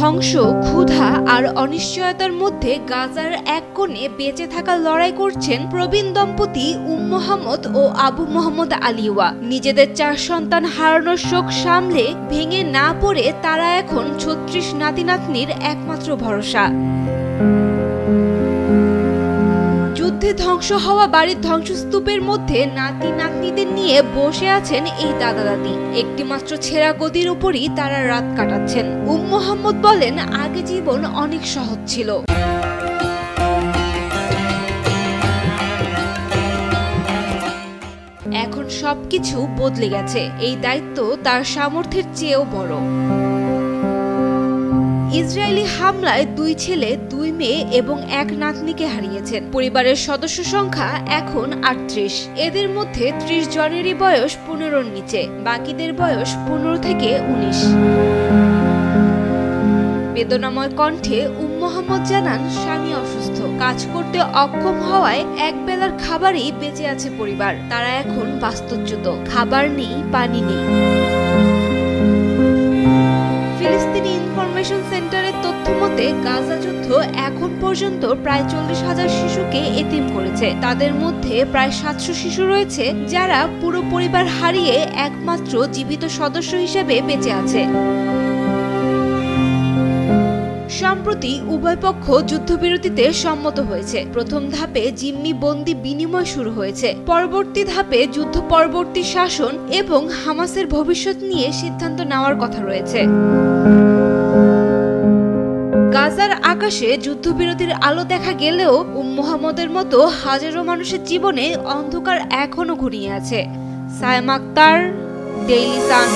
ধ্বংস, ক্ষুধা আর অনিশ্চয়তার মধ্যে গাজার এক কোণে বেঁচে থাকার লড়াই করছেন প্রবীণ দম্পতি মোহাম্মদ ও আবু মোহাম্মদ আলিওয়া। নিজেদের 4 সন্তান হারানোর শোক সামলে ভেঙে না পড়ে তারা এখন 36 নাতি নাতনির একমাত্র ভরসা। যুদ্ধে ধ্বংস হওয়া বাড়ির ধ্বংসস্তূপের মধ্যে নাতি নাতনিদের নিয়ে বসে আছেন এই দাদা দাদি। একটি মাত্র ছেঁড়া গদির উপরই তারা রাত কাটাচ্ছেন। মোহাম্মদ বলেন, আগে জীবন অনেক সহজ ছিল। এখন সবকিছু বদলে গেছে। এই দায়িত্ব তার সামর্থ্যের চেয়েও বড়। ইসরায়েলি হামলায় 2 ছেলে, 2 মেয়ে এবং 1 নাতনিকে হারিয়েছেন। পরিবারের সদস্য সংখ্যা এখন 38। এদের মধ্যে 30 জনেরই বয়স 15-র নিচে, বাকিদের বয়স 15 থেকে 19। বেদনাময় কণ্ঠে মোহাম্মদ জানান, স্বামী অসুস্থ, কাজ করতে অক্ষম হওয়ায় এক বেলার খাবারই বেঁচে আছে পরিবার। তারা এখন বাস্তুচ্যুত, খাবার নেই, পানি নেই। ফিলিস্তিনি ইনফরমেশন সেন্টারের তথ্য মতে গাজা যুদ্ধ এখন পর্যন্ত প্রায় 40,000 শিশুকে এতিম করেছে। তাদের মধ্যে প্রায় 700 শিশু রয়েছে যারা পুরো পরিবার হারিয়ে একমাত্র জীবিত সদস্য হিসেবে বেঁচে আছে। সম্প্রতি উভয় পক্ষ যুদ্ধবিরতিতে সম্মত হয়েছে। প্রথম ধাপে জিম্মি বন্দি বিনিময় শুরু হয়েছে। পরবর্তী ধাপে যুদ্ধ পরবর্তী শাসন এবং হামাসের ভবিষ্যৎ নিয়ে সিদ্ধান্ত নেওয়ার কথা রয়েছে। গাজার আকাশে যুদ্ধবিরতির আলো দেখা গেলেও মোহাম্মদের মতো হাজারো মানুষের জীবনে অন্ধকার এখনো ঘনিয়ে আছে। Sayem Akter, Daily Sun.